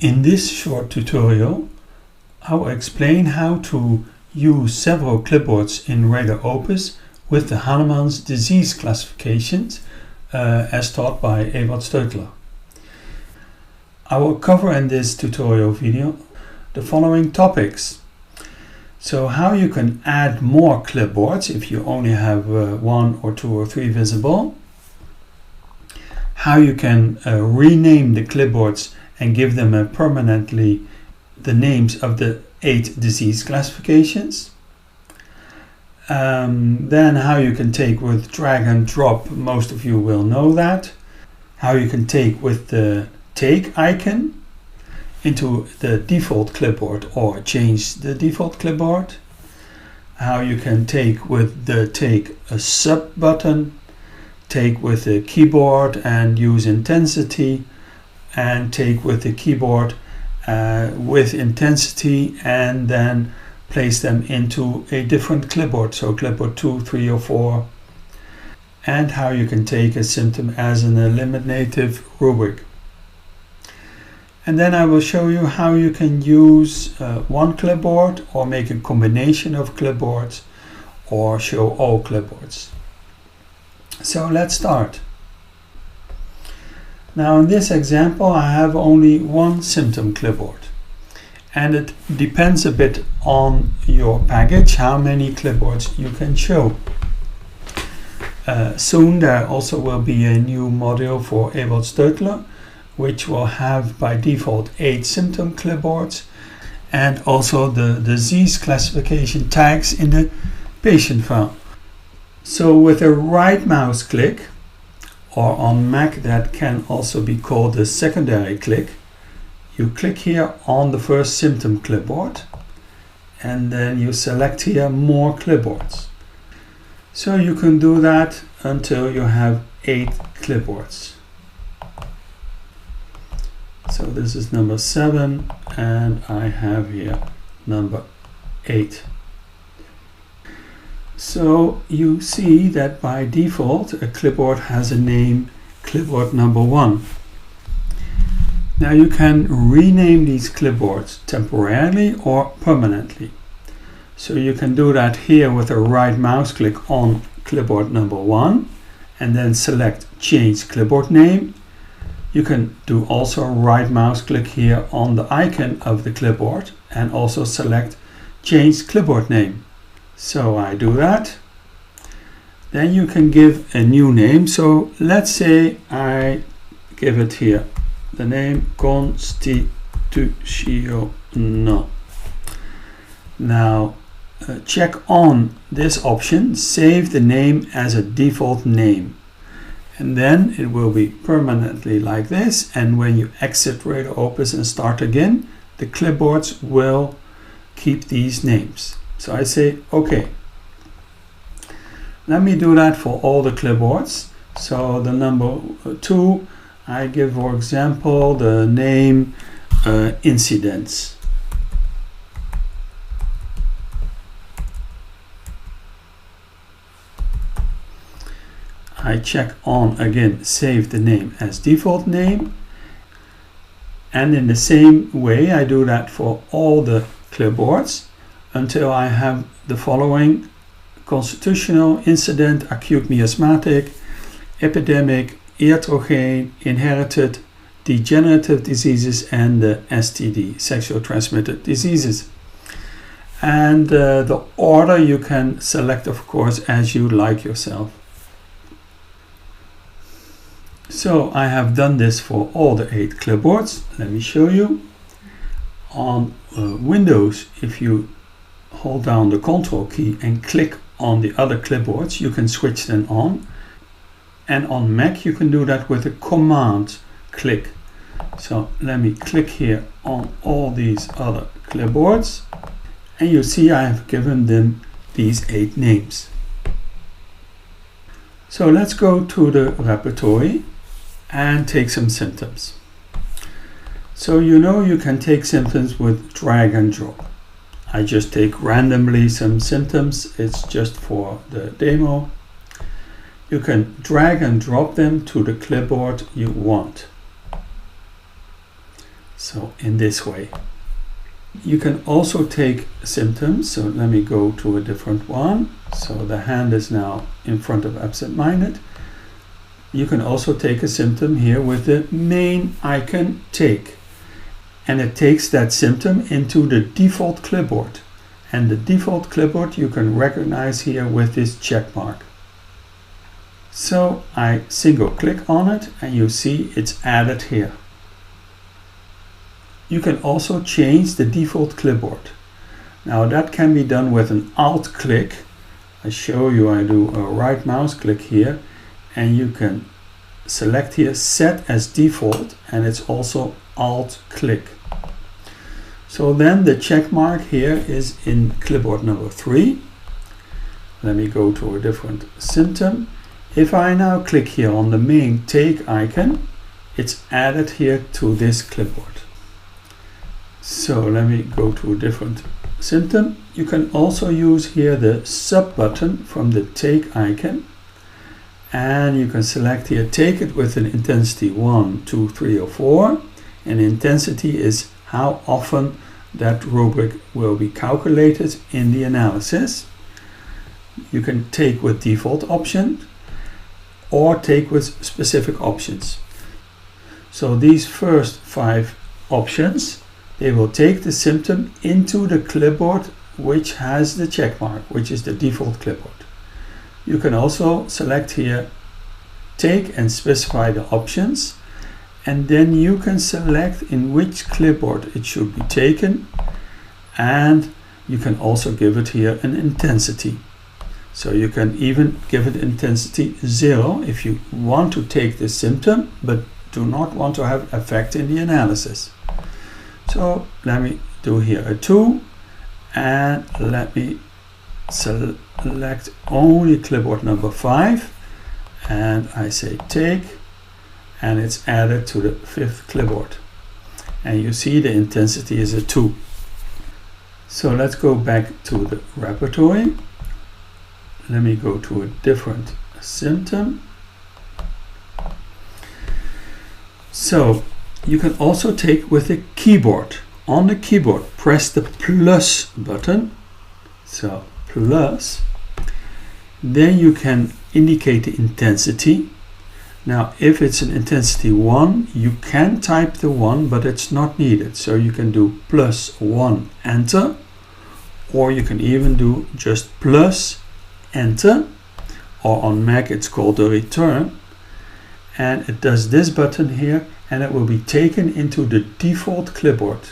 In this short tutorial, I will explain how to use several clipboards in RadarOpus with the Hahnemann's disease classifications as taught by Ewald Stöteler. I will cover in this tutorial video the following topics. So how you can add more clipboards if you only have 1 or 2 or 3 visible. How you can rename the clipboards and give them permanently the names of the 8 disease classifications. Then how you can take with drag and drop, most of you will know that. How you can take with the take icon into the default clipboard or change the default clipboard. How you can take with the take a sub button, take with the keyboard and use intensity, and take with the keyboard with intensity and then place them into a different clipboard, so clipboard 2, 3 or 4. And how you can take a symptom as an eliminative rubric. And then I will show you how you can use one clipboard or make a combination of clipboards or show all clipboards. So let's start. Now in this example I have only one symptom clipboard, and it depends a bit on your package how many clipboards you can show. Soon there also will be a new module for Ewald Stöteler, which will have by default 8 symptom clipboards and also the disease classification tags in the patient file. So with a right mouse click, or on Mac that can also be called a secondary click, you click here on the first symptom clipboard and then you select here more clipboards. So you can do that until you have 8 clipboards. So this is number 7 and I have here number 8. So you see that by default a clipboard has a name clipboard number 1. Now you can rename these clipboards temporarily or permanently. So you can do that here with a right mouse click on clipboard number 1 and then select change clipboard name. You can do also a right mouse click here on the icon of the clipboard and also select change clipboard name. So I do that. Then you can give a new name. So let's say I give it here the name Constitutional. Now check on this option, save the name as a default name. And then it will be permanently like this, and when you exit RadarOpus and start again, the clipboards will keep these names. So I say OK. Let me do that for all the clipboards. So the number 2, I give, for example, the name incidents. I check on again, save the name as default name. And in the same way I do that for all the clipboards until I have the following: constitutional, incident, acute miasmatic, epidemic, iatrogene, inherited, degenerative diseases, and the STD, sexual transmitted diseases. And the order you can select, of course, as you like yourself. So I have done this for all the 8 clipboards. Let me show you. On Windows, if you hold down the Control key and click on the other clipboards, you can switch them on. And on Mac you can do that with a Command click. So let me click here on all these other clipboards and you see I have given them these 8 names. So let's go to the repertory and take some symptoms. So you know you can take symptoms with drag and drop. I just take randomly some symptoms, it's just for the demo. You can drag and drop them to the clipboard you want. So in this way. You can also take symptoms. So let me go to a different one. So the hand is now in front of absent-minded. You can also take a symptom here with the main icon take. And it takes that symptom into the default clipboard. And the default clipboard you can recognize here with this check mark. So I single click on it and you see it's added here. You can also change the default clipboard. Now that can be done with an Alt click. I show you, I do a right mouse click here and you can select here set as default and it's also Alt click. So then the check mark here is in clipboard number 3. Let me go to a different symptom. If I now click here on the main take icon, it's added here to this clipboard. So let me go to a different symptom. You can also use here the sub button from the take icon. And you can select here take it with an intensity 1, 2, 3 or 4. And intensity is how often that rubric will be calculated in the analysis. You can take with default option or take with specific options. So these first 5 options, they will take the symptom into the clipboard which has the check mark, which is the default clipboard. You can also select here take and specify the options, and then you can select in which clipboard it should be taken, and you can also give it here an intensity. So you can even give it intensity 0 if you want to take the symptom but do not want to have effect in the analysis. So let me do here a 2 and let me select only clipboard number 5 and I say take, and it's added to the 5th clipboard. And you see the intensity is a 2. So let's go back to the repertory. Let me go to a different symptom. So you can also take with the keyboard. On the keyboard, press the plus button. So plus. Then you can indicate the intensity. Now, if it's an intensity 1, you can type the 1, but it's not needed. So you can do +1 enter, or you can even do just plus enter, or on Mac it's called the return. And it does this button here, and it will be taken into the default clipboard.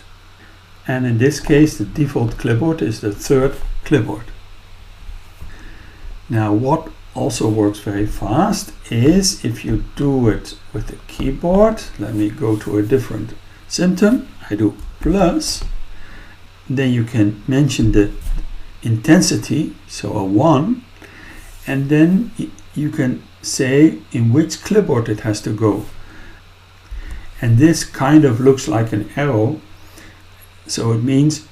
And in this case, the default clipboard is the 3rd clipboard. Now, what also works very fast is if you do it with the keyboard. Let me go to a different symptom. I do plus. Then you can mention the intensity, so a 1, and then you can say in which clipboard it has to go. And this kind of looks like an arrow, so it means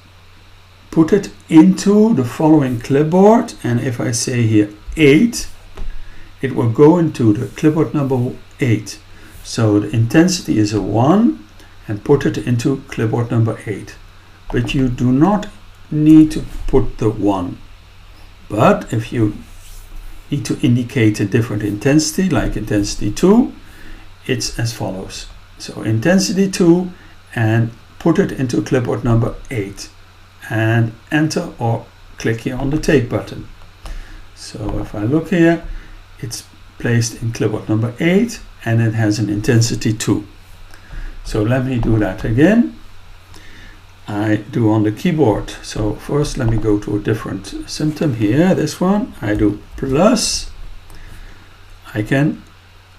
put it into the following clipboard, and if I say here 8, it will go into the clipboard number 8. So the intensity is a 1 and put it into clipboard number 8. But you do not need to put the 1. But if you need to indicate a different intensity, like intensity 2, it's as follows. So intensity 2 and put it into clipboard number 8 and enter or click here on the take button. So if I look here, it's placed in clipboard number 8 and it has an intensity 2. So let me do that again. I do on the keyboard. So first let me go to a different symptom here, this one. I do plus. I can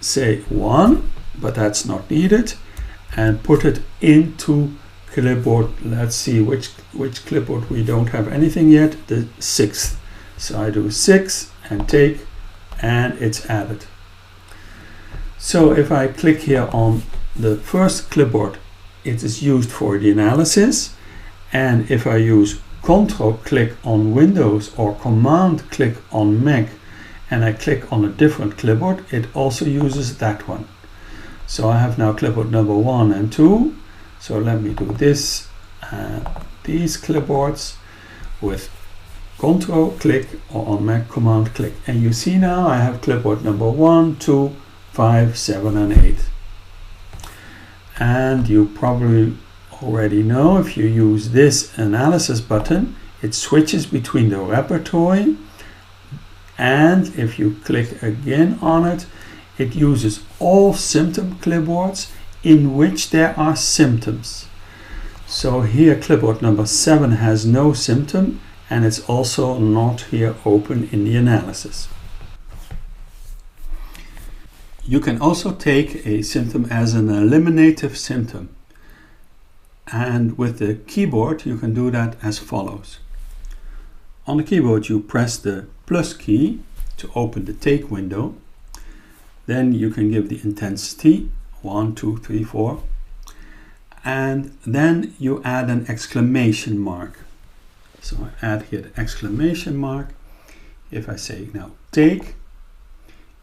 say 1, but that's not needed, and put it into clipboard. Let's see which clipboard we don't have anything yet, the 6th. So I do 6 and take, and it's added. So if I click here on the first clipboard, it is used for the analysis. And if I use Control click on Windows or Command click on Mac and I click on a different clipboard, it also uses that one. So I have now clipboard number 1 and 2. So let me do this, these clipboards with Control click, or on Mac Command click. And you see now I have clipboard number 1, 2, 5, 7 and 8. And you probably already know, if you use this analysis button, it switches between the repertory, and if you click again on it, it uses all symptom clipboards in which there are symptoms. So here clipboard number 7 has no symptom, and it's also not here open in the analysis. You can also take a symptom as an eliminative symptom. And with the keyboard you can do that as follows. On the keyboard you press the plus key to open the take window. Then you can give the intensity 1, 2, 3, 4. And then you add an exclamation mark. So I add here the exclamation mark. If I say now take,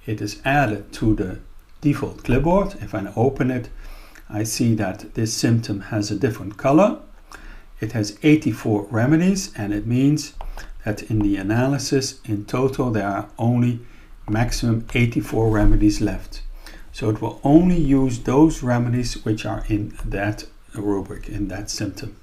it is added to the default clipboard. If I open it, I see that this symptom has a different color. It has 84 remedies, and it means that in the analysis in total there are only maximum 84 remedies left. So it will only use those remedies which are in that rubric, in that symptom.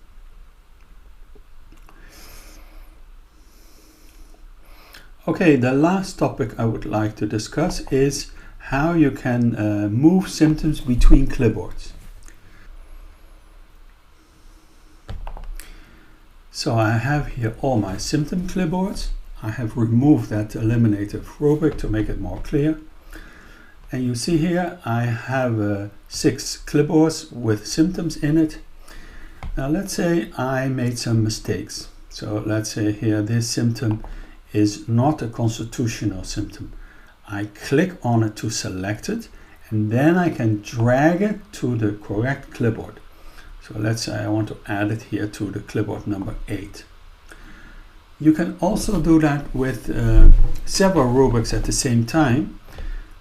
Okay, the last topic I would like to discuss is how you can move symptoms between clipboards. So I have here all my symptom clipboards. I have removed that eliminative rubric to make it more clear. And you see here I have 6 clipboards with symptoms in it. Now let's say I made some mistakes. So let's say here this symptom is not a constitutional symptom. I click on it to select it, and then I can drag it to the correct clipboard. So let's say I want to add it here to the clipboard number 8. You can also do that with several rubrics at the same time.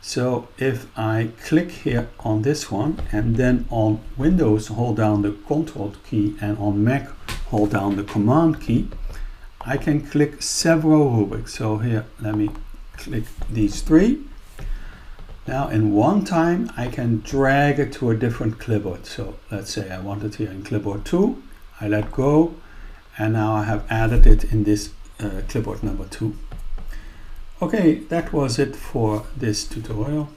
So if I click here on this one, and then on Windows hold down the Control key, and on Mac hold down the Command key, I can click several rubrics. So here, let me click these 3. Now in one time I can drag it to a different clipboard. So let's say I want it here in clipboard 2. I let go, and now I have added it in this clipboard number 2. Okay, that was it for this tutorial.